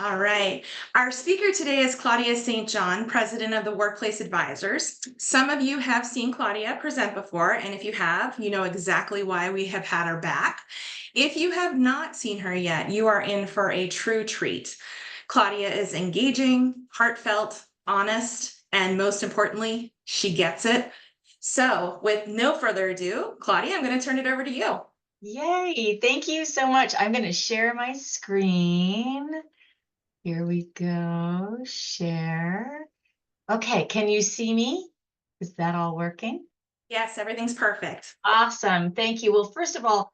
All right. Our speaker today is Claudia St. John, president of the Workplace Advisors. Some of you have seen Claudia present before, and if you have, you know exactly why we have had her back. If you have not seen her yet, you are in for a true treat. Claudia is engaging, heartfelt, honest, and most importantly, she gets it. So, with no further ado, Claudia, I'm going to turn it over to you. Yay, thank you so much. I'm going to share my screen. Here we go, share. Okay, can you see me? Is that all working? Yes, everything's perfect. Awesome, thank you. Well, first of all,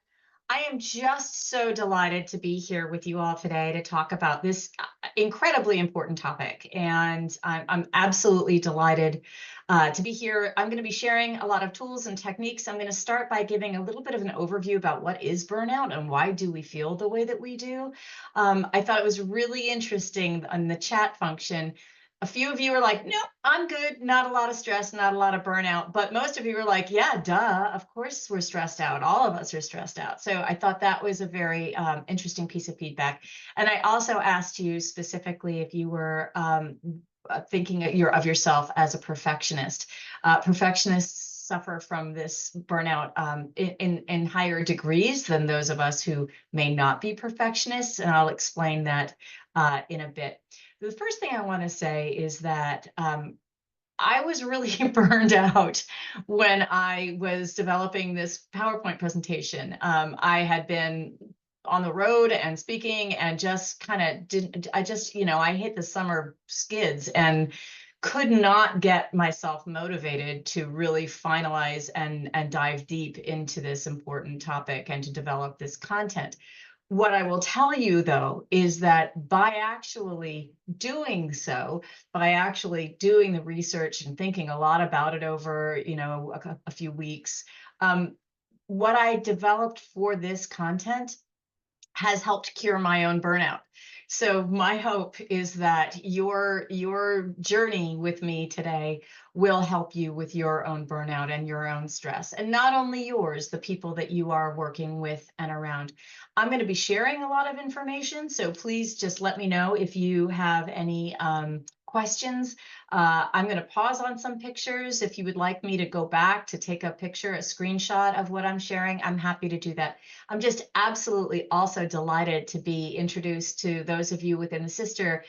I am just so delighted to be here with you all today to talk about this incredibly important topic. And I'm absolutely delighted to be here. I'm going to be sharing a lot of tools and techniques. I'm going to start by giving a little bit of an overview about what is burnout and why do we feel the way that we do. I thought it was really interesting on the chat function. A few of you are like, no, I'm good. Not a lot of stress, not a lot of burnout. But most of you are like, yeah, duh. Of course we're stressed out. All of us are stressed out. So I thought that was a very interesting piece of feedback. And I also asked you specifically if you were thinking of yourself as a perfectionist. Perfectionists suffer from this burnout in higher degrees than those of us who may not be perfectionists. And I'll explain that in a bit. The first thing I want to say is that I was really burned out when I was developing this PowerPoint presentation. I had been on the road and speaking and just kind of didn't, I hit the summer skids and could not get myself motivated to really finalize and dive deep into this important topic and to develop this content. What I will tell you, though, is that by actually doing so, by actually doing the research and thinking a lot about it over, a few weeks, what I developed for this content has helped cure my own burnout. So my hope is that your journey with me today will help you with your own burnout and your own stress. And not only yours, the people that you are working with and around. I'm going to be sharing a lot of information, so please just let me know if you have any questions. I'm going to pause on some pictures. If you would like me to go back to take a picture, a screenshot of what I'm sharing, I'm happy to do that. I'm just absolutely also delighted to be introduced to those of you within the sister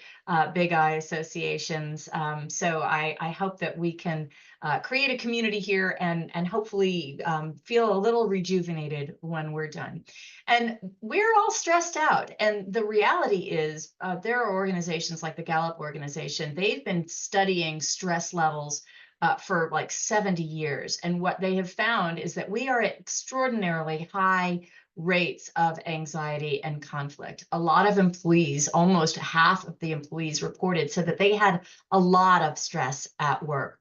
Big I associations. So I hope that we can create a community here and hopefully feel a little rejuvenated when we're done. And we're all stressed out. And the reality is there are organizations like the Gallup organization, they've been studying stress levels for like 70 years. And what they have found is that we are at extraordinarily high rates of anxiety and conflict. A lot of employees, almost half of the employees reported, said that they had a lot of stress at work.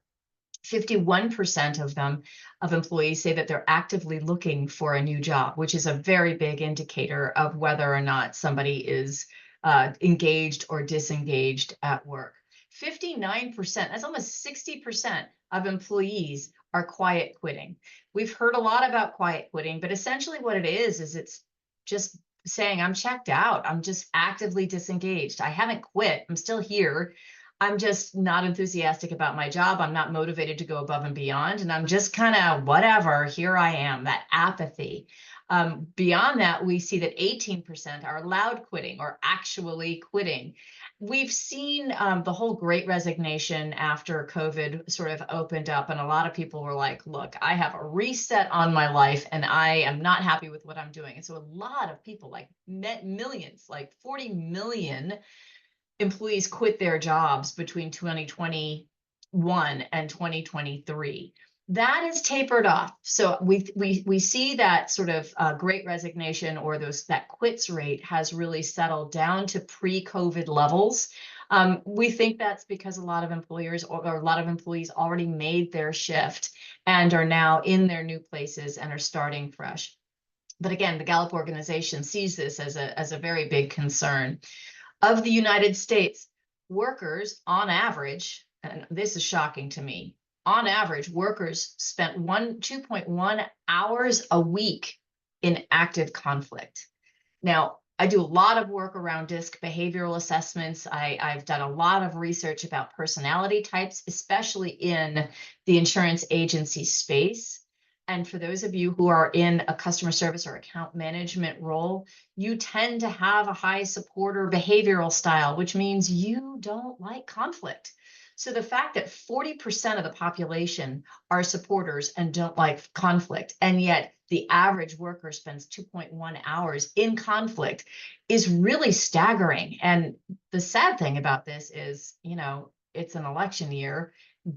51% of employees say that they're actively looking for a new job, which is a very big indicator of whether or not somebody is engaged or disengaged at work. 59%, that's almost 60% of employees are quiet quitting. We've heard a lot about quiet quitting, but essentially what it is it's just saying, I'm checked out. I'm just actively disengaged. I haven't quit. I'm still here. I'm just not enthusiastic about my job. I'm not motivated to go above and beyond. And I'm just kind of whatever, here I am, that apathy. Beyond that, we see that 18% are loud quitting or actually quitting. We've seen the whole great resignation after COVID sort of opened up, and a lot of people were like, look, I have a reset on my life and I am not happy with what I'm doing. And so a lot of people, like millions, like 40 million employees quit their jobs between 2021 and 2023. That is tapered off. So we see that sort of great resignation or that quits rate has really settled down to pre-COVID levels. We think that's because a lot of employers or a lot of employees already made their shift and are now in their new places and are starting fresh. But again, the Gallup organization sees this as a very big concern. Of the United States, workers on average, and this is shocking to me, on average, workers spent 2.1 hours a week in active conflict. Now, I do a lot of work around DISC behavioral assessments. I've done a lot of research about personality types, especially in the insurance agency space. And for those of you who are in a customer service or account management role, you tend to have a high supporter behavioral style, which means you don't like conflict. So the fact that 40% of the population are supporters and don't like conflict, and yet the average worker spends 2.1 hours in conflict is really staggering. And the sad thing about this is, it's an election year.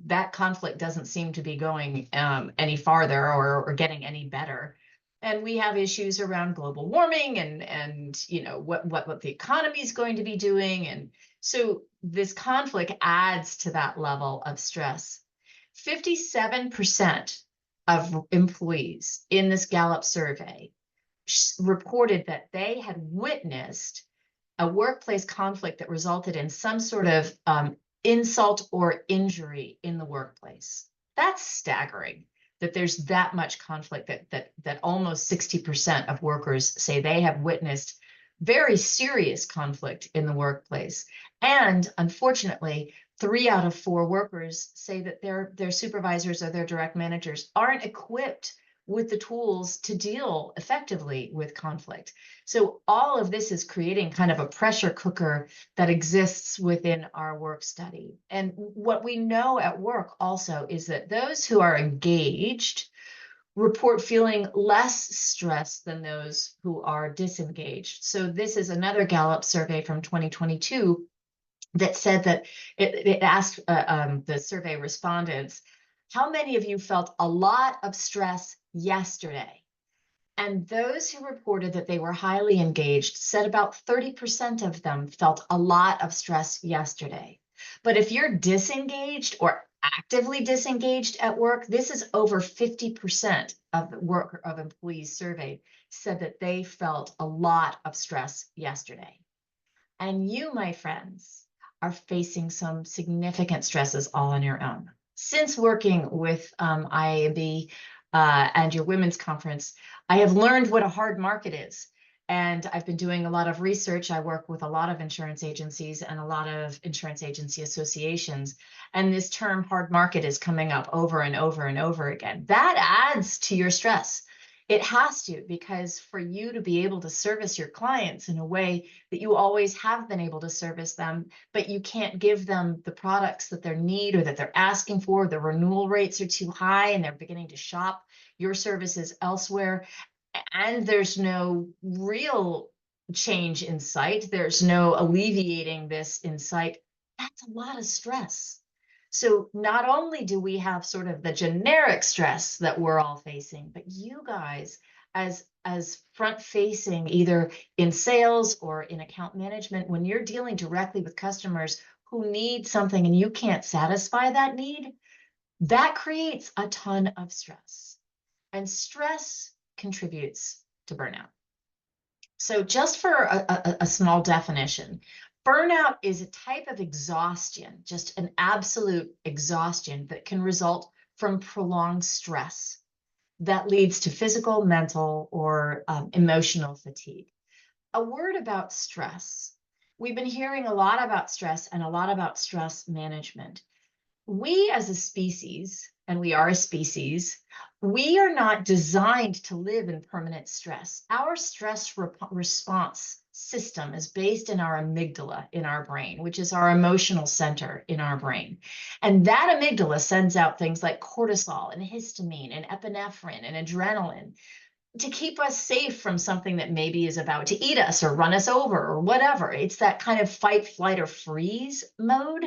That conflict doesn't seem to be going any farther or getting any better. And we have issues around global warming and what the economy is going to be doing. And so this conflict adds to that level of stress. 57% of employees in this Gallup survey reported that they had witnessed a workplace conflict that resulted in some sort of insult or injury in the workplace. That's staggering that there's that much conflict, that almost 60% of workers say they have witnessed very serious conflict in the workplace. And unfortunately, 3 out of 4 workers say that their supervisors or their direct managers aren't equipped with the tools to deal effectively with conflict. So all of this is creating kind of a pressure cooker that exists within our work study. And what we know at work also is that those who are engaged report feeling less stress than those who are disengaged. So this is another Gallup survey from 2022 that said that it asked the survey respondents, how many of you felt a lot of stress yesterday? And those who reported that they were highly engaged said about 30% of them felt a lot of stress yesterday. But if you're disengaged or actively disengaged at work, this is over 50% of employees surveyed said that they felt a lot of stress yesterday. And you, my friends, are facing some significant stresses all on your own. Since working with IAB and your women's conference, I have learned what a hard market is. And I've been doing a lot of research. I work with a lot of insurance agencies and a lot of insurance agency associations. And this term hard market is coming up over and over and over again. That adds to your stress. It has to, because for you to be able to service your clients in a way that you always have been able to service them, but you can't give them the products that they need or that they're asking for, the renewal rates are too high and they're beginning to shop your services elsewhere, and there's no real change in sight, there's no alleviating this in sight, that's a lot of stress. So not only do we have sort of the generic stress that we're all facing, but you guys as front facing, either in sales or in account management, when you're dealing directly with customers who need something and you can't satisfy that need, that creates a ton of stress. And stress contributes to burnout. So just for a small definition, burnout is a type of exhaustion, just an absolute exhaustion that can result from prolonged stress that leads to physical, mental, or emotional fatigue. A word about stress. We've been hearing a lot about stress and a lot about stress management. We as a species, and we are a species, we are not designed to live in permanent stress. Our stress response system is based in our amygdala in our brain, which is our emotional center in our brain. And that amygdala sends out things like cortisol and histamine and epinephrine and adrenaline to keep us safe from something that maybe is about to eat us or run us over or whatever. It's that kind of fight, flight, or freeze mode.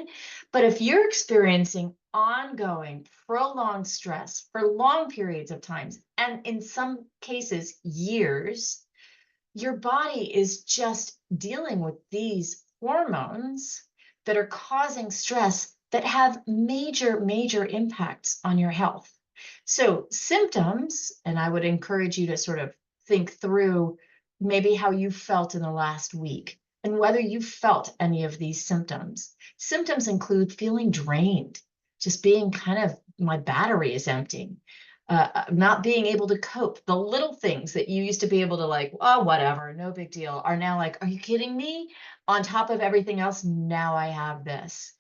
But if you're experiencing ongoing, prolonged stress for long periods of times, and in some cases, years, your body is just dealing with these hormones that are causing stress that have major, major impacts on your health. So symptoms, and I would encourage you to sort of think through maybe how you felt in the last week and whether you felt any of these symptoms. Symptoms include feeling drained, just being kind of, my battery is empty. not being able to cope. The little things that you used to be able to like, oh, whatever, no big deal, are now like, are you kidding me? On top of everything else, now I have this.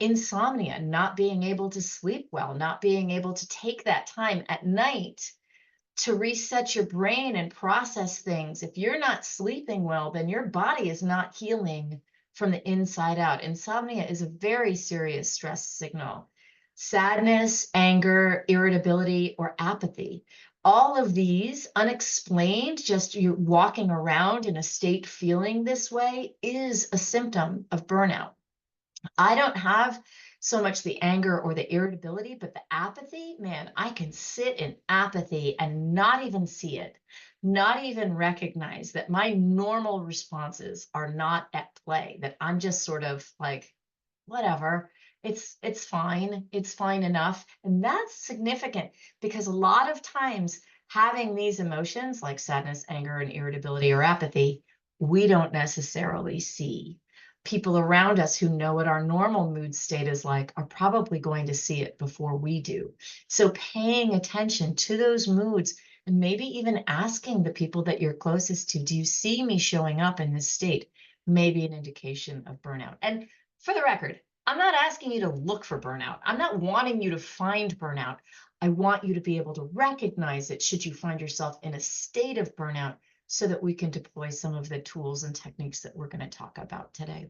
Insomnia, not being able to sleep well, not being able to take that time at night to reset your brain and process things. If you're not sleeping well, then your body is not healing from the inside out. Insomnia is a very serious stress signal. Sadness, anger, irritability, or apathy. All of these unexplained, just you walking around in a state feeling this way, is a symptom of burnout. I don't have so much the anger or the irritability, but the apathy, man, I can sit in apathy and not even see it, not even recognize that my normal responses are not at play, that I'm just sort of like, whatever, it's fine, it's fine enough. And that's significant because a lot of times having these emotions like sadness, anger, and irritability or apathy, we don't necessarily see. People around us who know what our normal mood state is like are probably going to see it before we do. So paying attention to those moods and maybe even asking the people that you're closest to, do you see me showing up in this state? May be an indication of burnout. And for the record, I'm not asking you to look for burnout. I'm not wanting you to find burnout. I want you to be able to recognize it should you find yourself in a state of burnout, so that we can deploy some of the tools and techniques that we're going to talk about today.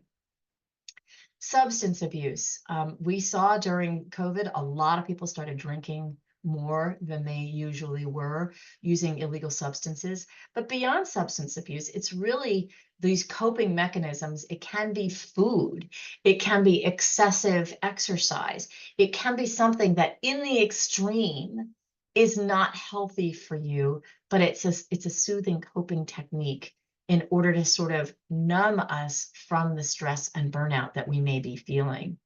Substance abuse. We saw during COVID, a lot of people started drinking more than they usually were, using illegal substances. But beyond substance abuse, it's really these coping mechanisms. It can be food, it can be excessive exercise, it can be something that in the extreme is not healthy for you, but it's a soothing coping technique in order to sort of numb us from the stress and burnout that we may be feeling.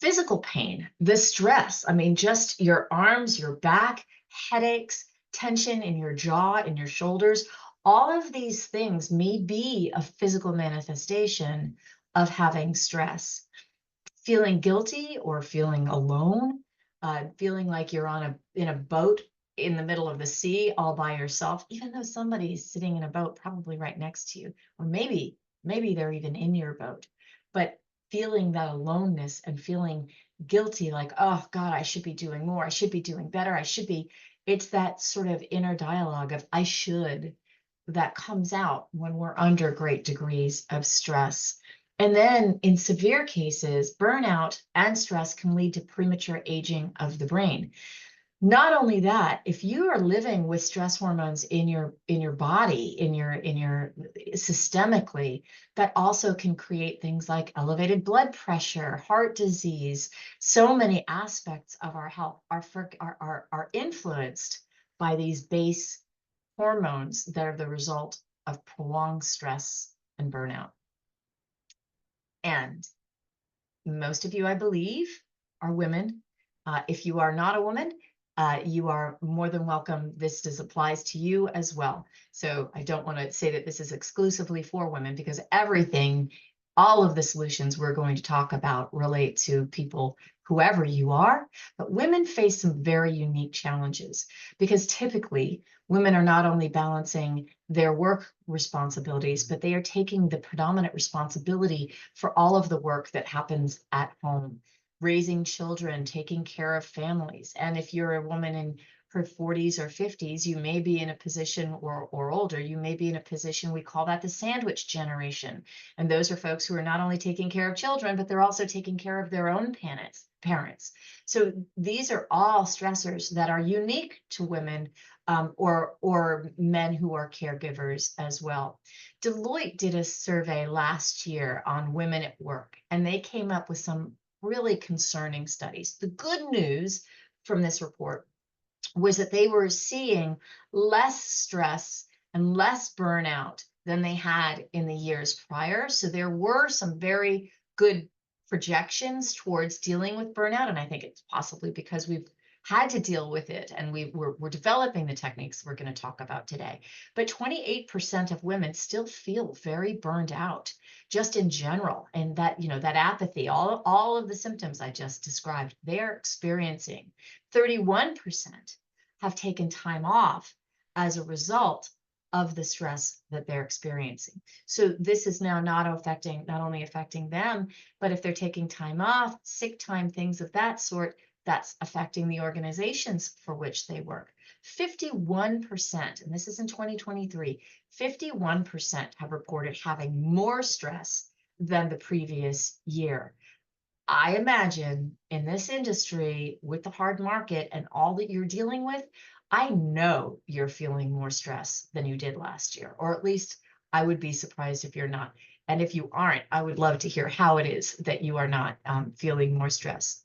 Physical pain, the stress, I mean, just your arms, your back, headaches, tension in your jaw, in your shoulders, all of these things may be a physical manifestation of having stress. Feeling guilty or feeling alone, feeling like you're in a boat in the middle of the sea all by yourself, even though somebody's sitting in a boat probably right next to you, or maybe they're even in your boat. But feeling that aloneness and feeling guilty, like, oh God, I should be doing more, I should be doing better, it's that sort of inner dialogue of I should that comes out when we're under great degrees of stress. And then in severe cases, burnout and stress can lead to premature aging of the brain. Not only that, if you are living with stress hormones in your body, in your systemically, that also can create things like elevated blood pressure, heart disease. So many aspects of our health are influenced by these base hormones that are the result of prolonged stress and burnout. And most of you, I believe, are women. If you are not a woman, you are more than welcome. This applies to you as well. So I don't want to say that this is exclusively for women, because all of the solutions we're going to talk about relate to people, whoever you are. But women face some very unique challenges, because typically women are not only balancing their work responsibilities, but they are taking the predominant responsibility for all of the work that happens at home, raising children, taking care of families. And if you're a woman in her 40s or 50s, you may be in a position, or older, you may be in a position, we call that the sandwich generation. And those are folks who are not only taking care of children, but they're also taking care of their own parents. So these are all stressors that are unique to women, or men who are caregivers as well. Deloitte did a survey last year on women at work, and they came up with some really concerning studies. The good news from this report was that they were seeing less stress and less burnout than they had in the years prior. So there were some very good projections towards dealing with burnout. And I think it's possibly because we've had to deal with it, and we're developing the techniques we're going to talk about today. But 28% of women still feel very burned out, just in general, and that, that apathy, all of the symptoms I just described, they're experiencing. 31% have taken time off as a result of the stress that they're experiencing. So this is now not only affecting them, but if they're taking time off, sick time, things of that sort, that's affecting the organizations for which they work. 51%, and this is in 2023, 51% have reported having more stress than the previous year. I imagine in this industry with the hard market and all that you're dealing with, I know you're feeling more stress than you did last year, or at least I would be surprised if you're not. And if you aren't, I would love to hear how it is that you are not feeling more stress.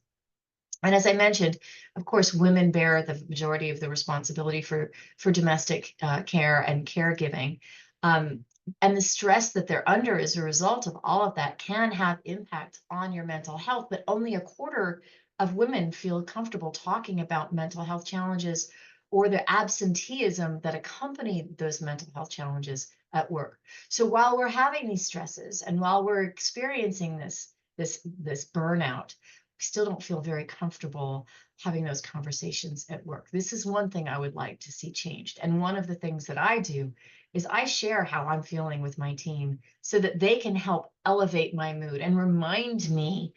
And as I mentioned, of course, women bear the majority of the responsibility for domestic care and caregiving. And the stress that they're under as a result of all of that can have impact on your mental health, but only a quarter of women feel comfortable talking about mental health challenges or the absenteeism that accompany those mental health challenges at work. So while we're having these stresses and while we're experiencing this burnout, we still don't feel very comfortable having those conversations at work. This is one thing I would like to see changed. And one of the things that I do is I share how I'm feeling with my team so that they can help elevate my mood and remind me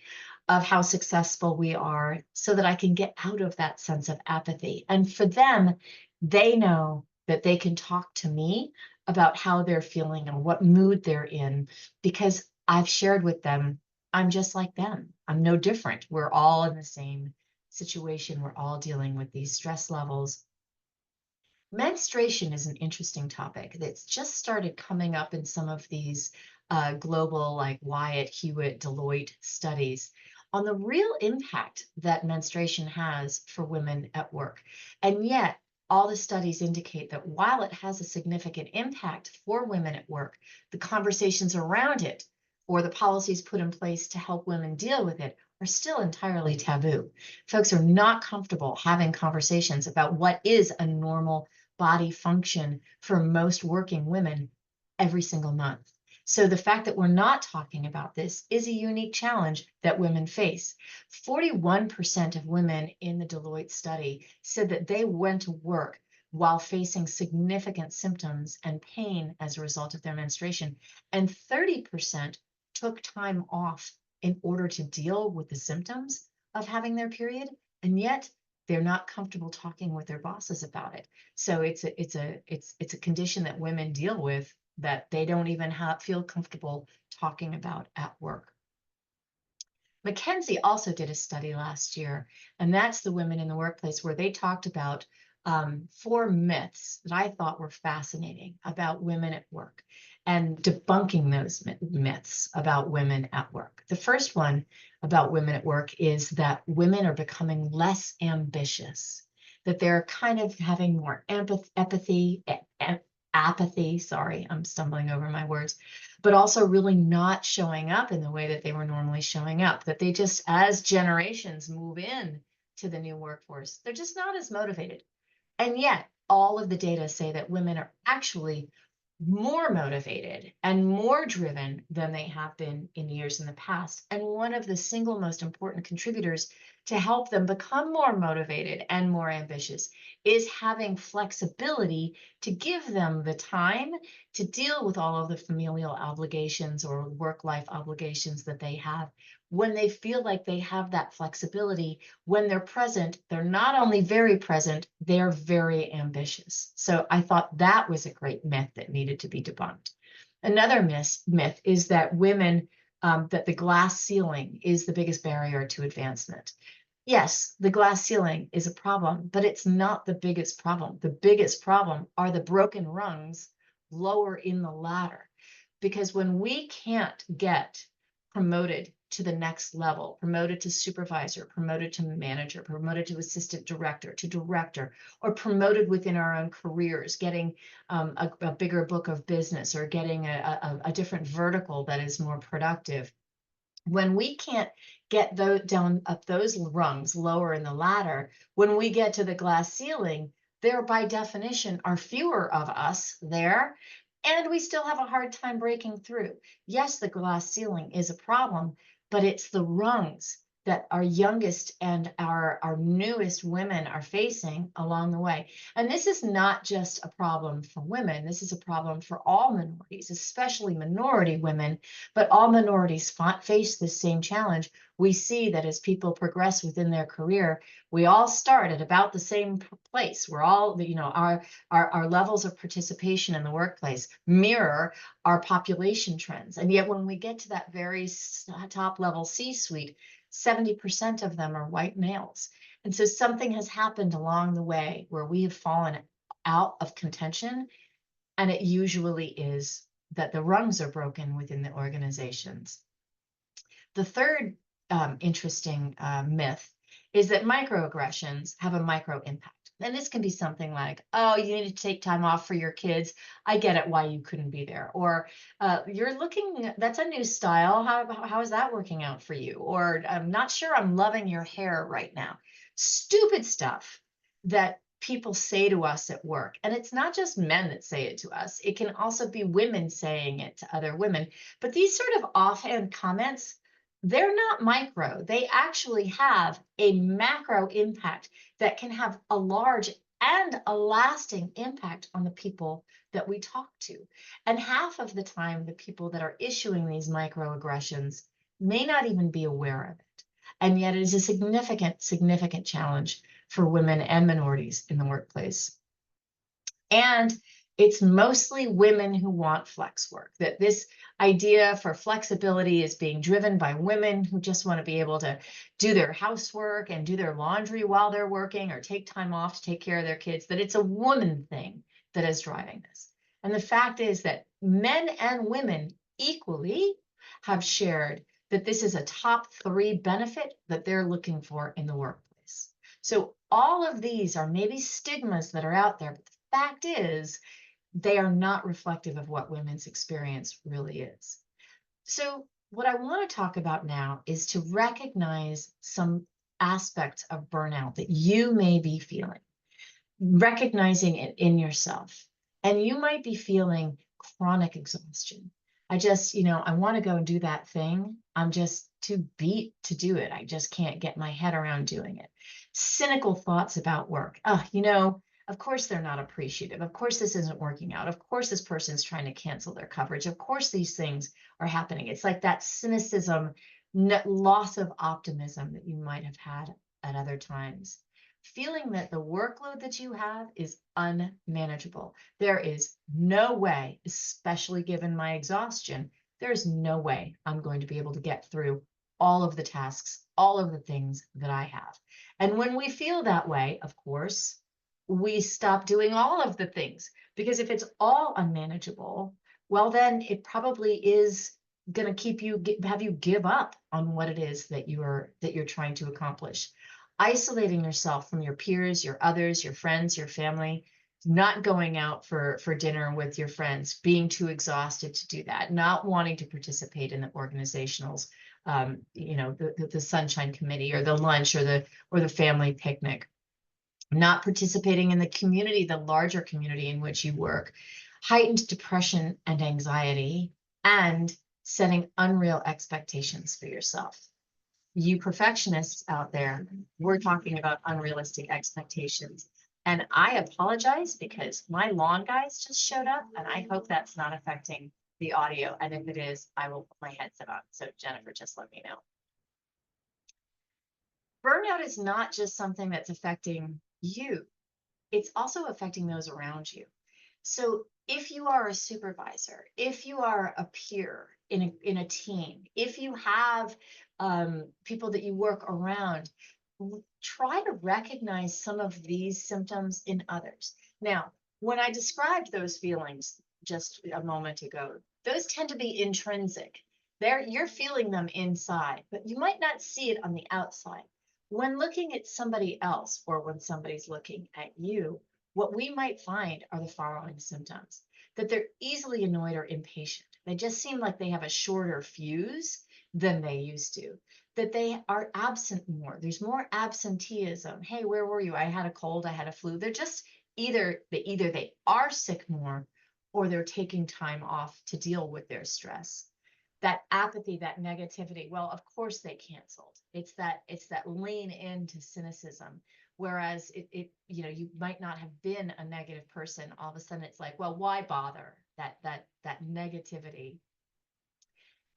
of how successful we are so that I can get out of that sense of apathy. And for them, they know that they can talk to me about how they're feeling and what mood they're in because I've shared with them I'm just like them. I'm no different. We're all in the same situation. We're all dealing with these stress levels. Menstruation is an interesting topic that's just started coming up in some of these global, like Wyatt, Hewitt, Deloitte studies on the real impact that menstruation has for women at work. And yet, all the studies indicate that while it has a significant impact for women at work, the conversations around it or the policies put in place to help women deal with it are still entirely taboo. Folks are not comfortable having conversations about what is a normal body function for most working women every single month. So the fact that we're not talking about this is a unique challenge that women face. 41% of women in the Deloitte study said that they went to work while facing significant symptoms and pain as a result of their menstruation, and 30% took time off in order to deal with the symptoms of having their period, and yet they're not comfortable talking with their bosses about it. So it's a condition that women deal with that they don't even feel comfortable talking about at work. McKinsey also did a study last year, and that's the Women in the Workplace, where they talked about 4 myths that I thought were fascinating about women at work and debunking those myths about women at work. The first one about women at work is that women are becoming less ambitious, that they're kind of having more apathy, sorry, I'm stumbling over my words, but also really not showing up in the way that they were normally showing up, that they just, as generations move in to the new workforce, they're just not as motivated. And yet, all of the data say that women are actually more motivated and more driven than they have been in years in the past. And one of the single most important contributors to help them become more motivated and more ambitious is having flexibility to give them the time to deal with all of the familial obligations or work-life obligations that they have. When they feel like they have that flexibility, when they're present, they're not only very present, they're very ambitious. So I thought that was a great myth that needed to be debunked. Another myth is that that the glass ceiling is the biggest barrier to advancement. Yes, the glass ceiling is a problem, but it's not the biggest problem. The biggest problem are the broken rungs lower in the ladder. Because when we can't get promoted to the next level, promoted to supervisor, promoted to manager, promoted to assistant director, to director, or promoted within our own careers, getting a bigger book of business or getting a different vertical that is more productive, When we can't get down up those rungs lower in the ladder, when we get to the glass ceiling, there by definition are fewer of us there, and we still have a hard time breaking through. Yes, the glass ceiling is a problem, but it's the rungs that our youngest and our newest women are facing along the way. And this is not just a problem for women, this is a problem for all minorities, especially minority women, but all minorities face this same challenge. We see that as people progress within their career, we all start at about the same place. We're all, our levels of participation in the workplace mirror our population trends. And yet when we get to that very top level C-suite, 70% of them are white males. And so something has happened along the way where we have fallen out of contention, and it usually is that the rungs are broken within the organizations. The third interesting myth is that microaggressions have a micro impact. And this can be something like, oh, you need to take time off for your kids. I get it why you couldn't be there. Or you're looking, that's a new style. How is that working out for you? Or I'm not sure I'm loving your hair right now. Stupid stuff that people say to us at work. And it's not just men that say it to us, it can also be women saying it to other women. But these sort of offhand comments, they're not micro. They actually have a macro impact that can have a large and a lasting impact on the people that we talk to. And half of the time, the people that are issuing these microaggressions may not even be aware of it. And yet it is a significant, significant challenge for women and minorities in the workplace. And it's mostly women who want flex work, that this idea for flexibility is being driven by women who just want to be able to do their housework and do their laundry while they're working or take time off to take care of their kids, that it's a woman thing that is driving this. And the fact is that men and women equally have shared that this is a top 3 benefit that they're looking for in the workplace. So all of these are maybe stigmas that are out there, but the fact is they are not reflective of what women's experience really is. So what I want to talk about now is to recognize some aspects of burnout that you may be feeling, recognizing it in yourself. And you might be feeling chronic exhaustion. I want to go and do that thing. I'm just too beat to do it. I just can't get my head around doing it. Cynical thoughts about work. Of course they're not appreciative. Of course this isn't working out. Of course this person's trying to cancel their coverage. Of course these things are happening. It's like that cynicism, loss of optimism that you might have had at other times. Feeling that the workload that you have is unmanageable. There is no way, especially given my exhaustion, there's no way I'm going to be able to get through all of the tasks, all of the things that I have. And when we feel that way, of course, we stop doing all of the things, because if it's all unmanageable, well, then it probably is going to have you give up on what it is that you're trying to accomplish. Isolating yourself from your peers, your others, your friends, your family, not going out for dinner with your friends, being too exhausted to do that, not wanting to participate in the organizationals, the sunshine committee or the lunch or the family picnic, not participating in the community, the larger community in which you work, heightened depression and anxiety, and setting unreal expectations for yourself. You perfectionists out there, we're talking about unrealistic expectations. And I apologize because my lawn guys just showed up, and I hope that's not affecting the audio. And if it is, I will put my headset on. So Jennifer, just let me know. Burnout is not just something that's affecting you, it's also affecting those around you. So if you are a supervisor, if you are a peer in a team, if you have people that you work around, try to recognize some of these symptoms in others. Now, when I described those feelings just a moment ago, those tend to be intrinsic. You're feeling them inside, but you might not see it on the outside. When looking at somebody else or when somebody's looking at you, what we might find are the following symptoms: that they're easily annoyed or impatient. They just seem like they have a shorter fuse than they used to, that they are absent more. There's more absenteeism. Hey, where were you? I had a cold, I had a flu. They're just either they are sick more or they're taking time off to deal with their stress. That apathy, that negativity, well, of course they canceled. It's that lean into cynicism. Whereas you might not have been a negative person. All of a sudden it's like, well, why bother? That negativity,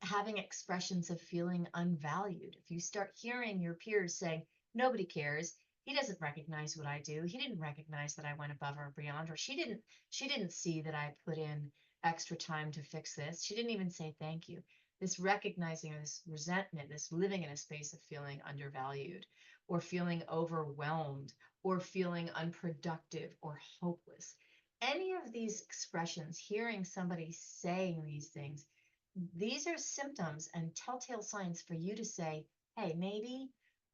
having expressions of feeling unvalued. If you start hearing your peers saying, nobody cares, he doesn't recognize what I do. He didn't recognize that I went above or beyond, or she didn't see that I put in extra time to fix this. She didn't even say thank you. This recognizing or this resentment, this living in a space of feeling undervalued or feeling overwhelmed or feeling unproductive or hopeless. Any of these expressions, hearing somebody saying these things, these are symptoms and telltale signs for you to say, hey, maybe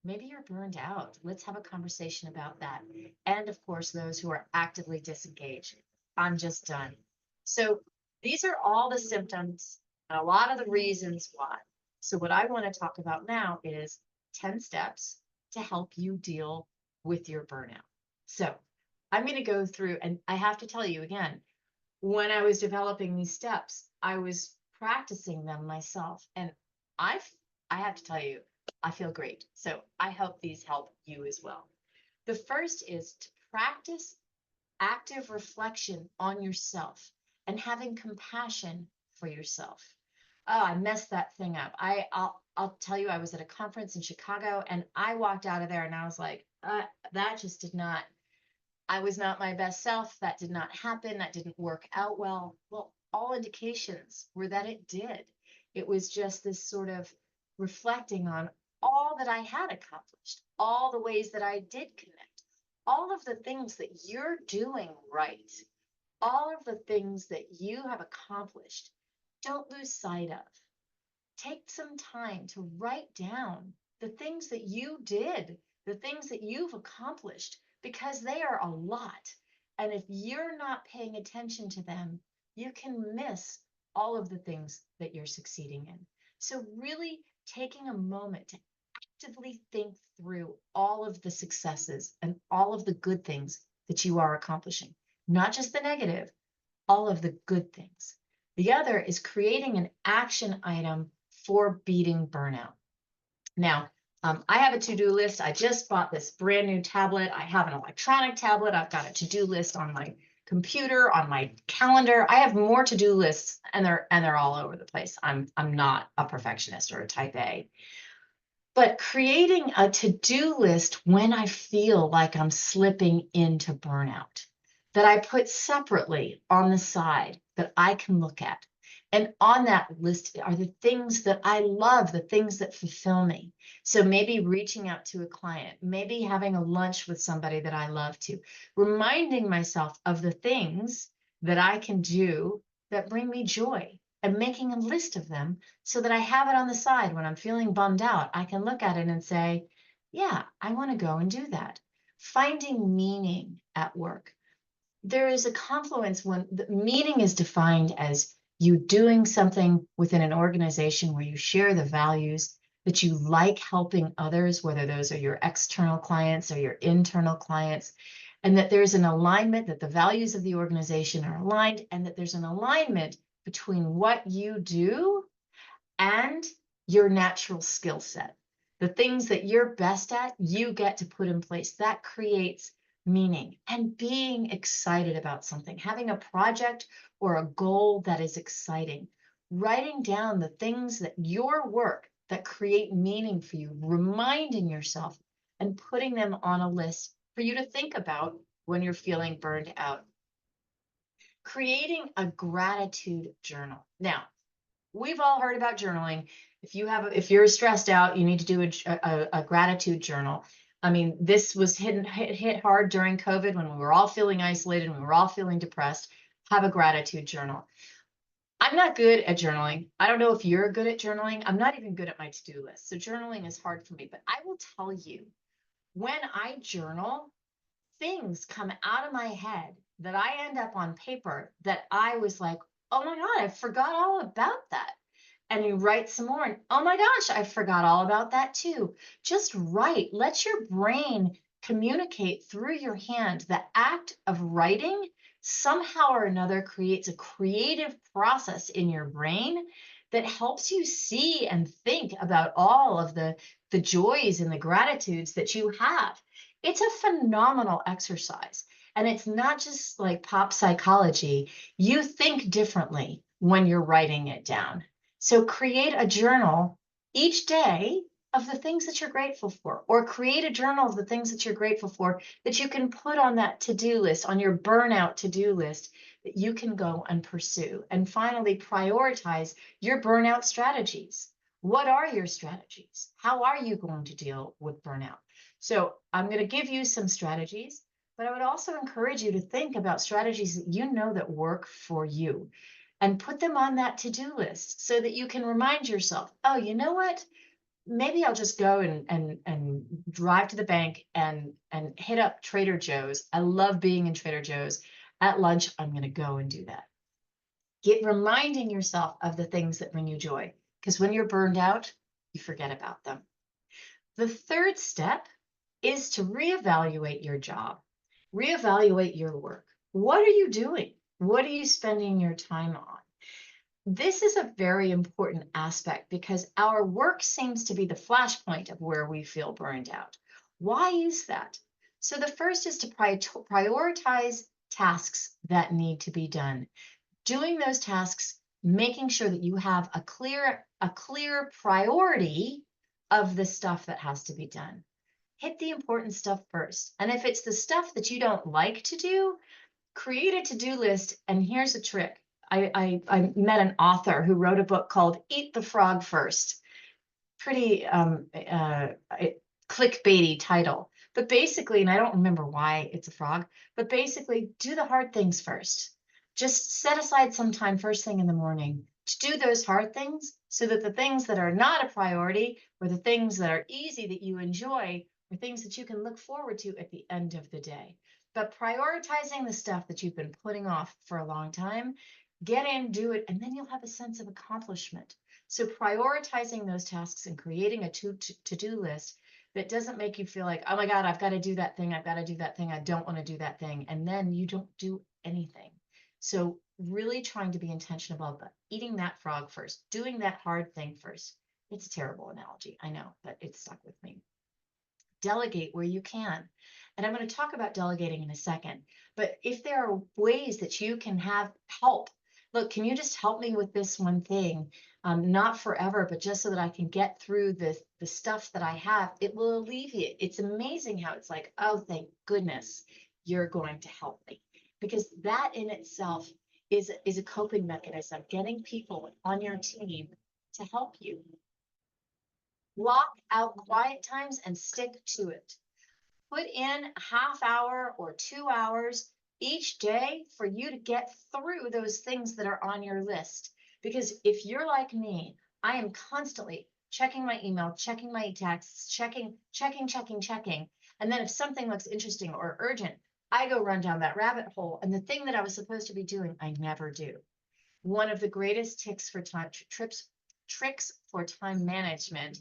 you're burned out. Let's have a conversation about that. And of course, those who are actively disengaged. I'm just done. So these are all the symptoms and a lot of the reasons why. So what I want to talk about now is 10 steps to help you deal with your burnout. So I'm going to go through, and I have to tell you again, when I was developing these steps, I was practicing them myself. And I've, I have to tell you, I feel great. So I hope these help you as well. The first is to practice active reflection on yourself and having compassion for yourself. Oh, I messed that thing up. I'll tell you, I was at a conference in Chicago and I walked out of there and I was like, that just did not, I was not my best self. That did not happen. That didn't work out well. Well, all indications were that it did. It was just this sort of reflecting on all that I had accomplished, all the ways that I did connect, all of the things that you're doing right, all of the things that you have accomplished. Don't lose sight of. Take some time to write down the things that you did, the things that you've accomplished, because they are a lot. And if you're not paying attention to them, you can miss all of the things that you're succeeding in. So, really taking a moment to actively think through all of the successes and all of the good things that you are accomplishing, not just the negative, all of the good things. The other is creating an action item for beating burnout. Now, I have a to-do list. I just bought this brand new tablet. I have an electronic tablet. I've got a to-do list on my computer, on my calendar. I have more to-do lists, and they're all over the place. I'm not a perfectionist or a type A. But creating a to-do list when I feel like I'm slipping into burnout, that I put separately on the side that I can look at. And on that list are the things that I love, the things that fulfill me. So maybe reaching out to a client, maybe having a lunch with somebody that I love to, reminding myself of the things that I can do that bring me joy and making a list of them so that I have it on the side when I'm feeling bummed out. I can look at it and say, yeah, I want to go and do that. Finding meaning at work. There is a confluence when the meaning is defined as you doing something within an organization where you share the values, that you like helping others, whether those are your external clients or your internal clients, and that there's an alignment, that the values of the organization are aligned, and that there's an alignment between what you do and your natural skill set. The things that you're best at, you get to put in place. That creates meaning and being excited about something, having a project or a goal that is exciting, writing down the things that your work that create meaning for you, reminding yourself and putting them on a list for you to think about when you're feeling burned out. Creating a gratitude journal. Now, we've all heard about journaling. If you're stressed out, you need to do a gratitude journal. I mean, this was hit hard during COVID when we were all feeling isolated, when we were all feeling depressed. Have a gratitude journal. I'm not good at journaling. I don't know if you're good at journaling. I'm not even good at my to-do list. So journaling is hard for me, but I will tell you, when I journal, things come out of my head that I end up on paper that I was like, oh my God, I forgot all about that. and you write some more. And oh my gosh, I forgot all about that too. Just write. Let your brain communicate through your hand. The act of writing somehow or another creates a creative process in your brain that helps you see and think about all of the joys and the gratitudes that you have. It's a phenomenal exercise. And it's not just like pop psychology. You think differently when you're writing it down. So create a journal each day of the things that you're grateful for, or create a journal of the things that you're grateful for that you can put on that to-do list, on your burnout to-do list that you can go and pursue. And finally, prioritize your burnout strategies. What are your strategies? How are you going to deal with burnout? So I'm going to give you some strategies, but I would also encourage you to think about strategies that you know that work for you and put them on that to-do list so that you can remind yourself, oh, you know what? Maybe I'll just go and drive to the bank and hit up Trader Joe's. I love being in Trader Joe's. At lunch, I'm going to go and do that. Get reminding yourself of the things that bring you joy, because when you're burned out, you forget about them. The third step is to reevaluate your job, reevaluate your work. What are you doing? What are you spending your time on? This is a very important aspect because our work seems to be the flashpoint of where we feel burned out. Why is that? So the first is to prioritize tasks that need to be done. Doing those tasks, making sure that you have a clear priority of the stuff that has to be done. Hit the important stuff first. And if it's the stuff that you don't like to do, create a to-do list. And here's a trick. I met an author who wrote a book called Eat the Frog First. Pretty clickbaity title. But basically, and I don't remember why it's a frog, but basically do the hard things first. Just set aside some time first thing in the morning to do those hard things so that the things that are not a priority or the things that are easy that you enjoy are things that you can look forward to at the end of the day. But prioritizing the stuff that you've been putting off for a long time, get in, do it, and then you'll have a sense of accomplishment. So prioritizing those tasks and creating a to-do list that doesn't make you feel like, oh my God, I've got to do that thing. I've got to do that thing. I don't want to do that thing. And then you don't do anything. So really trying to be intentional about eating that frog first, doing that hard thing first. It's a terrible analogy, I know, but it's stuck with me. Delegate where you can. And I'm going to talk about delegating in a second. But if there are ways that you can have help, look, can you just help me with this one thing? Not forever, but just so that I can get through the stuff that I have, it will alleviate. It's amazing how it's like, oh, thank goodness you're going to help me. Because that in itself is a coping mechanism, getting people on your team to help you. Block out quiet times and stick to it. Put in a half hour or 2 hours each day for you to get through those things that are on your list. Because if you're like me, I am constantly checking my email, checking my texts, checking. And then if something looks interesting or urgent, I go run down that rabbit hole. And the thing that I was supposed to be doing, I never do. One of the greatest tricks for time management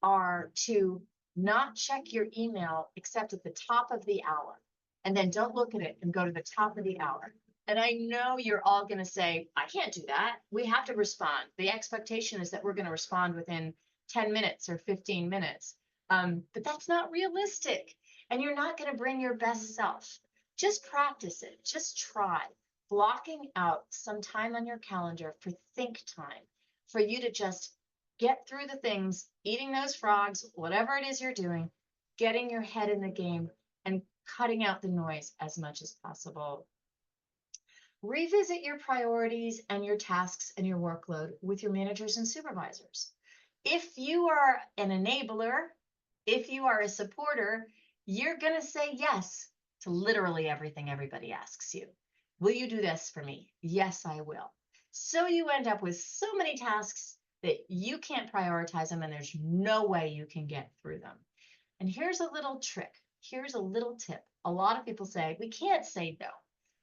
are to not check your email except at the top of the hour, and then don't look at it and go to the top of the hour. And I know you're all going to say, I can't do that. We have to respond. The expectation is that we're going to respond within 10 minutes or 15 minutes. But that's not realistic. And you're not going to bring your best self. Just practice it. Just try blocking out some time on your calendar for think time, for you to just get through the things, eating those frogs, whatever it is you're doing, getting your head in the game and cutting out the noise as much as possible. Revisit your priorities and your tasks and your workload with your managers and supervisors. If you are an enabler, if you are a supporter, you're going to say yes to literally everything everybody asks you. Will you do this for me? Yes, I will. So you end up with so many tasks that you can't prioritize them and there's no way you can get through them. And here's a little trick. Here's a little tip. A lot of people say, we can't say no.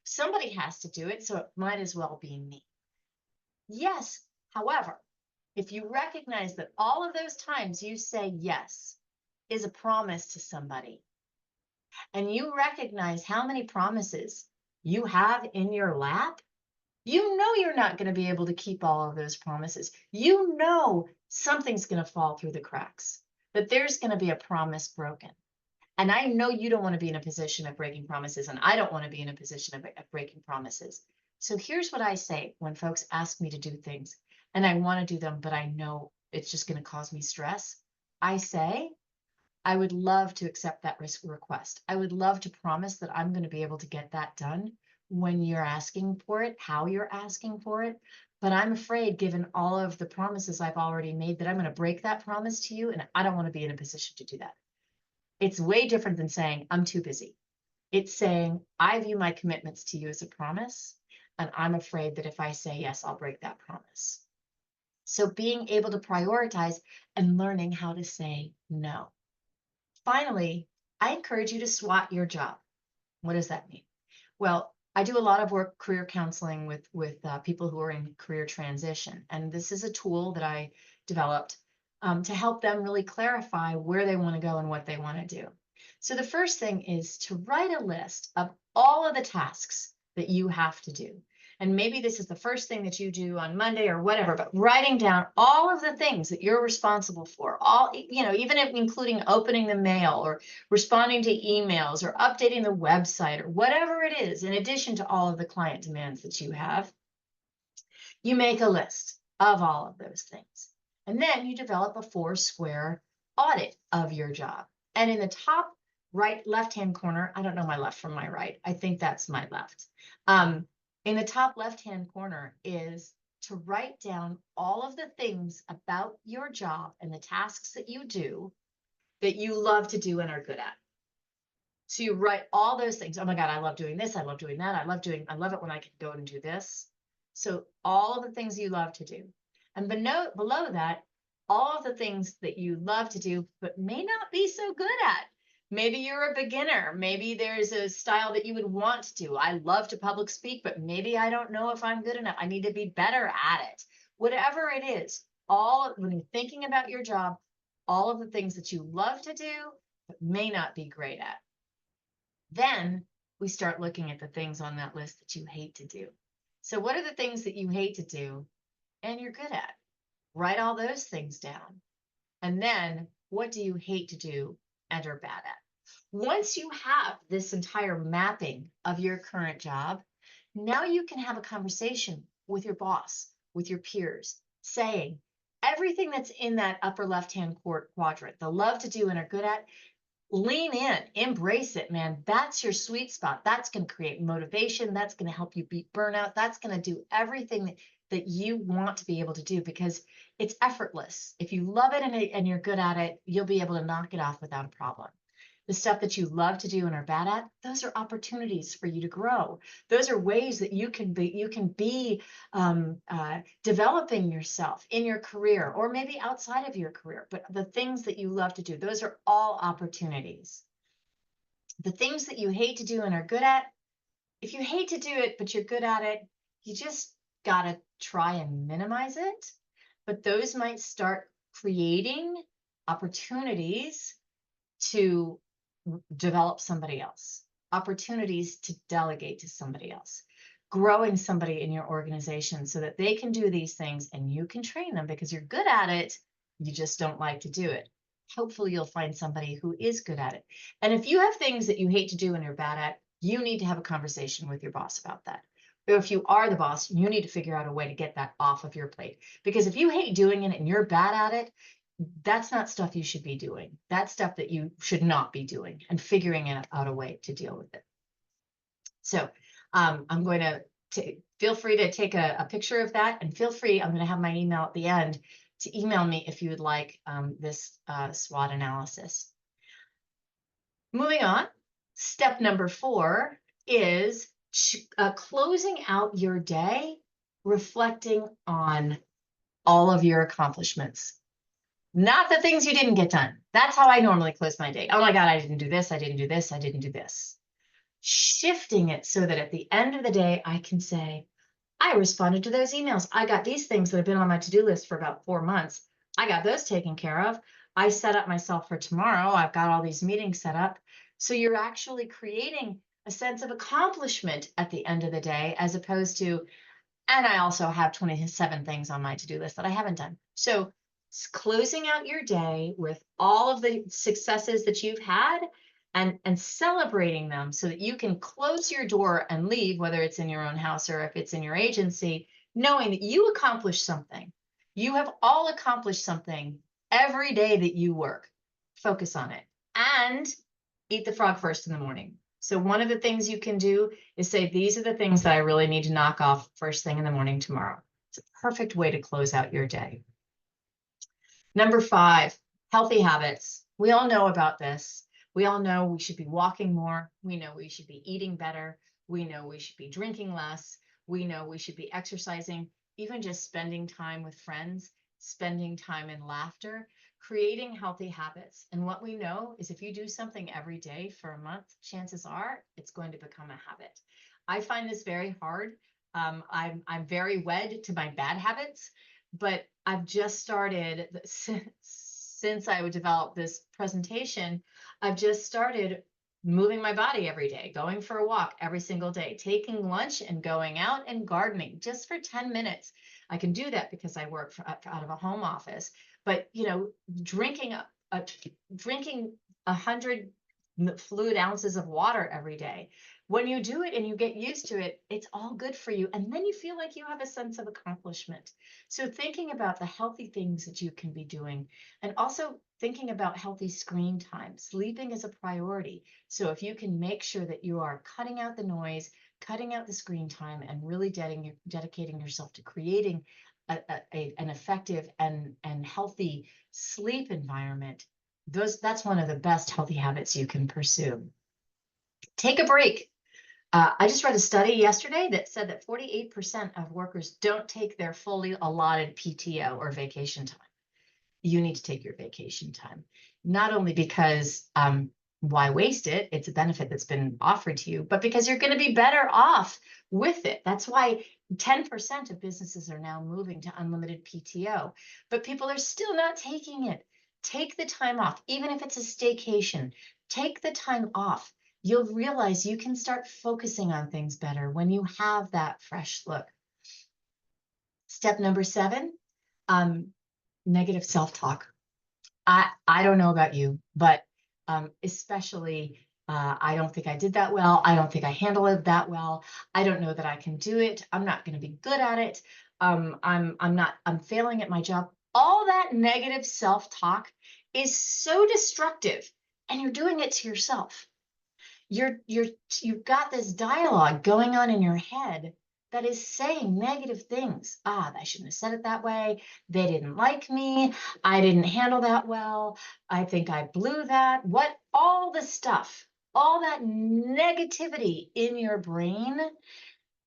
Somebody has to do it, so it might as well be me. Yes, however, If you recognize that all of those times you say yes is a promise to somebody, and you recognize how many promises you have in your lap, you know you're not going to be able to keep all of those promises. You know something's going to fall through the cracks, that there's going to be a promise broken. And I know you don't want to be in a position of breaking promises, and I don't want to be in a position of breaking promises. So here's what I say when folks ask me to do things, and I want to do them, but I know it's just going to cause me stress. I say, I would love to accept that risk request. I would love to promise that I'm going to be able to get that done when you're asking for it, how you're asking for it. But I'm afraid, given all of the promises I've already made, that I'm going to break that promise to you, and I don't want to be in a position to do that. It's way different than saying, I'm too busy. It's saying, I view my commitments to you as a promise, and I'm afraid that if I say yes, I'll break that promise. So being able to prioritize and learning how to say no. Finally, I encourage you to SWOT your job. What does that mean? Well, I do a lot of work career counseling with people who are in career transition. And this is a tool that I developed to help them really clarify where they want to go and what they want to do. So the first thing is to write a list of all of the tasks that you have to do. And maybe this is the first thing that you do on Monday or whatever, but writing down all of the things that you're responsible for, all, even including opening the mail or responding to emails or updating the website or whatever it is, in addition to all of the client demands that you have, you make a list of all of those things. And then you develop a 4-square audit of your job. And in the top left-hand corner, I don't know my left from my right. I think that's my left. In the top left-hand corner is to write down all of the things about your job and the tasks that you do that you love to do and are good at. So you write all those things. Oh my God, I love doing this. I love doing that. I love it when I can go and do this. So all of the things you love to do. And below that, all of the things that you love to do, but may not be so good at. Maybe you're a beginner. Maybe there's a style that you would want to do. I love to public speak, but maybe I don't know if I'm good enough. I need to be better at it. Whatever it is, when you're thinking about your job, all of the things that you love to do, but may not be great at. Then we start looking at the things on that list that you hate to do. So what are the things that you hate to do and you're good at? Write all those things down. And then what do you hate to do and are bad at? Once you have this entire mapping of your current job, now you can have a conversation with your boss, with your peers, saying everything that's in that upper left-hand quadrant, the love to do and are good at, lean in, embrace it, man. That's your sweet spot. That's going to create motivation. That's going to help you beat burnout. That's going to do everything that you want to be able to do because it's effortless. If you love it and you're good at it, you'll be able to knock it off without a problem. The stuff that you love to do and are bad at, those are opportunities for you to grow. Those are ways that you can be developing yourself in your career or maybe outside of your career. But the things that you love to do, those are all opportunities. The things that you hate to do and are good at, if you hate to do it, but you're good at it, you just got to try and minimize it. But those might start creating opportunities to develop somebody else, opportunities to delegate to somebody else, growing somebody in your organization so that they can do these things and you can train them because you're good at it. You just don't like to do it. Hopefully you'll find somebody who is good at it. And if you have things that you hate to do and you're bad at, you need to have a conversation with your boss about that. Or if you are the boss, you need to figure out a way to get that off of your plate. Because if you hate doing it and you're bad at it, that's not stuff you should be doing. That's stuff that you should not be doing and figuring out a way to deal with it. So I'm going to feel free to take a picture of that and feel free, I'm going to have my email at the end to email me if you would like this SWOT analysis. Moving on, step number 4 is closing out your day, reflecting on all of your accomplishments. Not the things you didn't get done. That's how I normally close my day. Oh my God, I didn't do this. I didn't do this. I didn't do this. Shifting it so that at the end of the day, I can say, I responded to those emails. I got these things that have been on my to-do list for about 4 months. I got those taken care of. I set up myself for tomorrow. I've got all these meetings set up. So you're actually creating a sense of accomplishment at the end of the day, as opposed to, and I also have 27 things on my to-do list that I haven't done. So closing out your day with all of the successes that you've had, and celebrating them so that you can close your door and leave, whether it's in your own house or if it's in your agency, knowing that you accomplished something. You have all accomplished something every day that you work. Focus on it and eat the frog first in the morning. So one of the things you can do is say, these are the things that I really need to knock off first thing in the morning tomorrow. It's a perfect way to close out your day. Number 5, healthy habits. We all know about this. We all know we should be walking more. We know we should be eating better. We know we should be drinking less. We know we should be exercising, even just spending time with friends, spending time in laughter, creating healthy habits. And what we know is if you do something every day for a month, chances are it's going to become a habit. I find this very hard. I'm very wed to my bad habits, but I've just started, since I would develop this presentation, I've just started moving my body every day, going for a walk every single day, taking lunch and going out and gardening just for 10 minutes. I can do that because I work out of a home office, but drinking drinking 100 fluid ounces of water every day. When you do it and you get used to it, it's all good for you. And then you feel like you have a sense of accomplishment. So thinking about the healthy things that you can be doing, and also thinking about healthy screen time. Sleeping is a priority. So if you can make sure that you are cutting out the noise, cutting out the screen time, and really dedicating yourself to creating an effective and healthy sleep environment, that's one of the best healthy habits you can pursue. Take a break. I just read a study yesterday that said that 48% of workers don't take their fully allotted PTO or vacation time. You need to take your vacation time, not only because why waste it? It's a benefit that's been offered to you, but because you're going to be better off with it. That's why 10% of businesses are now moving to unlimited PTO, but people are still not taking it. Take the time off, even if it's a staycation. Take the time off. You'll realize you can start focusing on things better when you have that fresh look. Step number 7, negative self-talk. I don't know about you, but especially I don't think I did that well. I don't think I handled it that well. I don't know that I can do it. I'm not going to be good at it. I'm failing at my job. All that negative self-talk is so destructive, and you're doing it to yourself. You've got this dialogue going on in your head that is saying negative things. I shouldn't have said it that way. They didn't like me. I didn't handle that well. I think I blew that. All the stuff, all that negativity in your brain,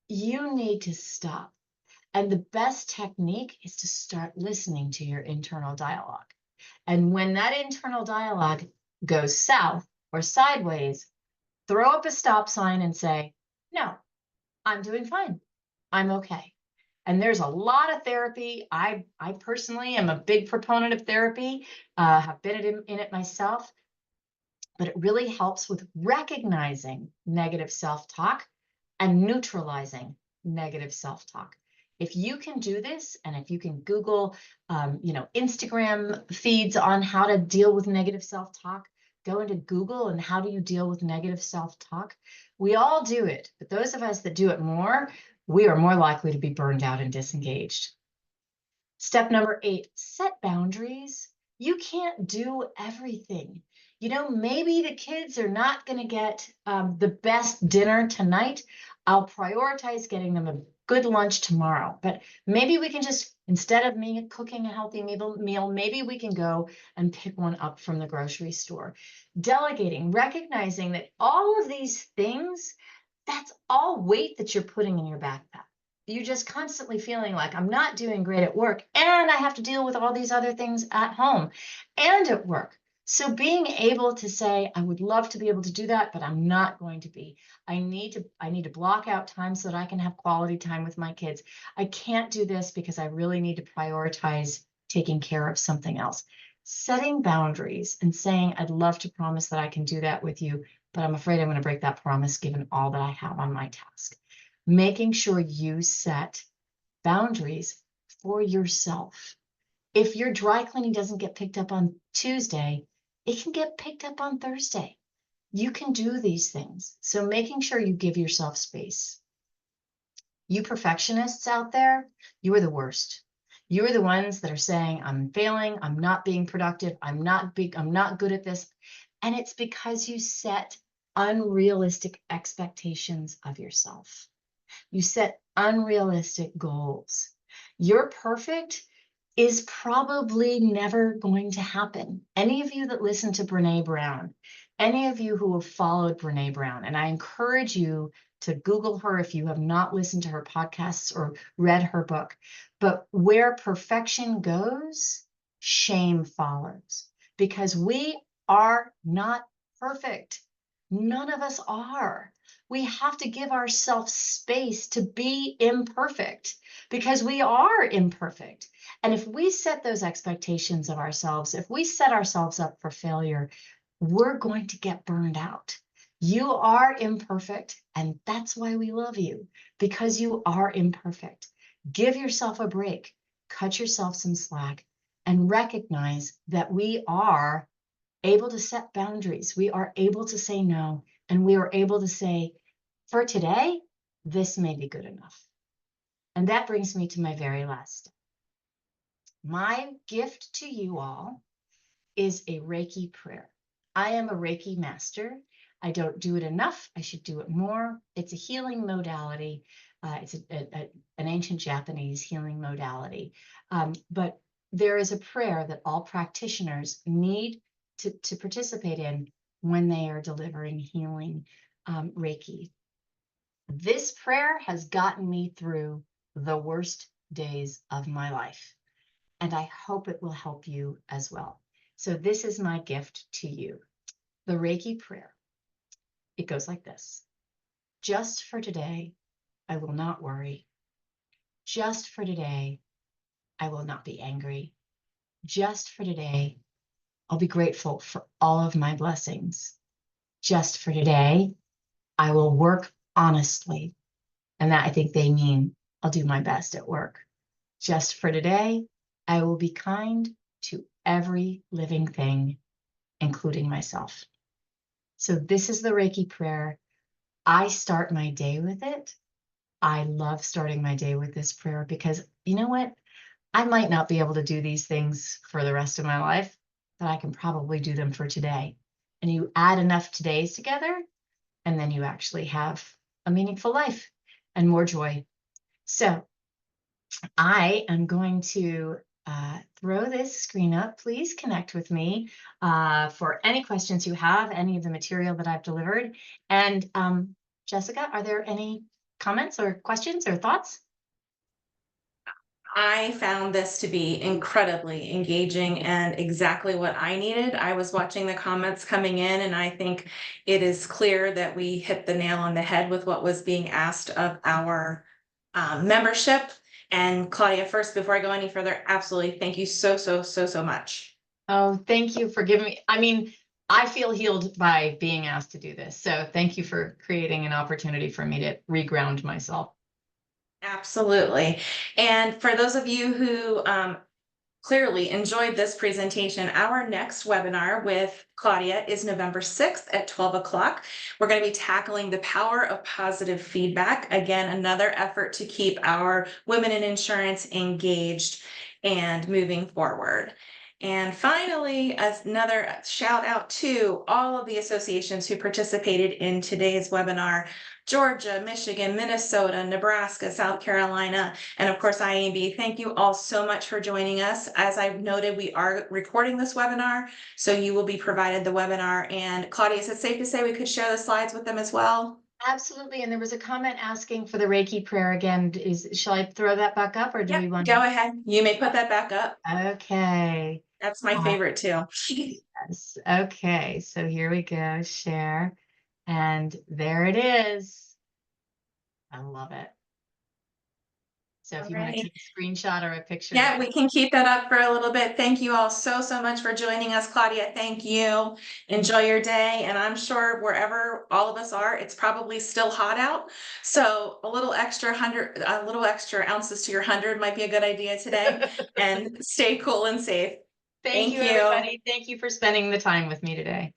you need to stop. And the best technique is to start listening to your internal dialogue. And when that internal dialogue goes south or sideways, throw up a stop sign and say, no, I'm doing fine. I'm okay. And there's a lot of therapy. I personally am a big proponent of therapy, have been in it myself, but it really helps with recognizing negative self-talk and neutralizing negative self-talk. If you can do this, and if you can Google, Instagram feeds on how to deal with negative self-talk, go into Google and how do you deal with negative self-talk? We all do it, but those of us that do it more, we are more likely to be burned out and disengaged. Step number 8, set boundaries. You can't do everything. Maybe the kids are not going to get the best dinner tonight. I'll prioritize getting them a good lunch tomorrow. But maybe we can just, instead of me cooking a healthy meal, maybe we can go and pick one up from the grocery store. Delegating, recognizing that all of these things, that's all weight that you're putting in your backpack. You're just constantly feeling like, I'm not doing great at work, and I have to deal with all these other things at home and at work. So being able to say, I would love to be able to do that, but I'm not going to be. I need to block out time so that I can have quality time with my kids. I can't do this because I really need to prioritize taking care of something else. Setting boundaries and saying, I'd love to promise that I can do that with you, but I'm afraid I'm going to break that promise given all that I have on my task. Making sure you set boundaries for yourself. If your dry cleaning doesn't get picked up on Tuesday, it can get picked up on Thursday. You can do these things. So making sure you give yourself space. You perfectionists out there, you are the worst. You are the ones that are saying, I'm failing, I'm not being productive, I'm not good at this. And it's because you set unrealistic expectations of yourself. You set unrealistic goals. You're perfect is probably never going to happen. Any of you that listen to Brene Brown, any of you who have followed Brene Brown, and I encourage you to Google her if you have not listened to her podcasts or read her book. But where perfection goes, shame follows, because we are not perfect. None of us are. We have to give ourselves space to be imperfect because we are imperfect. And if we set those expectations of ourselves, if we set ourselves up for failure, we're going to get burned out. You are imperfect, and that's why we love you, because you are imperfect. Give yourself a break, cut yourself some slack, and recognize that we are able to set boundaries. We are able to say no, and we are able to say, for today, this may be good enough. And that brings me to my very last step. My gift to you all is a Reiki prayer. I am a Reiki master. I don't do it enough. I should do it more. It's a healing modality. It's an ancient Japanese healing modality. But there is a prayer that all practitioners need to participate in when they are delivering healing Reiki. This prayer has gotten me through the worst days of my life, and I hope it will help you as well. So this is my gift to you. The Reiki prayer. It goes like this. Just for today, I will not worry. Just for today, I will not be angry. Just for today, I'll be grateful for all of my blessings. Just for today, I will work honestly. And that I think they mean I'll do my best at work. Just for today, I will be kind to every living thing, including myself. So this is the Reiki prayer. I start my day with it. I love starting my day with this prayer because you know what? I might not be able to do these things for the rest of my life, but I can probably do them for today. And you add enough todays together, and then you actually have a meaningful life and more joy. So I am going to throw this screen up. Please connect with me for any questions you have, any of the material that I've delivered. And Jessica, are there any comments or questions or thoughts? I found this to be incredibly engaging and exactly what I needed. I was watching the comments coming in, and I think it is clear that we hit the nail on the head with what was being asked of our membership. And Claudia, first, before I go any further, absolutely, thank you so much. Oh, thank you for giving me, I mean, I feel healed by being asked to do this. So thank you for creating an opportunity for me to reground myself. Absolutely. And for those of you who clearly enjoyed this presentation, our next webinar with Claudia is November 6th at 12 o'clock. We're going to be tackling the power of positive feedback. Again, another effort to keep our women in insurance engaged and moving forward. And finally, another shout out to all of the associations who participated in today's webinar: Georgia, Michigan, Minnesota, Nebraska, South Carolina, and of course, IAB. Thank you all so much for joining us. As I've noted, we are recording this webinar, so you will be provided the webinar. And Claudia, is it safe to say we could share the slides with them as well? Absolutely. And there was a comment asking for the Reiki prayer again. Shall I throw that back up or do Yep, we want go ahead. You may put that back up. Okay. That's my Uh, favorite too. yes. Okay, so here we go, share. And there it is. I love it. So if All you want to right. take a screenshot or a picture of Yeah, we can keep that up for a little bit. Thank you all so, so much for joining us, Claudia. Thank you. Enjoy your day. And I'm sure wherever all of us are, it's probably still hot out. So a little extra ounces to your 100 might be a good idea today. And stay cool and safe. Thank Thank you, you. everybody. Thank you for spending the time with me today.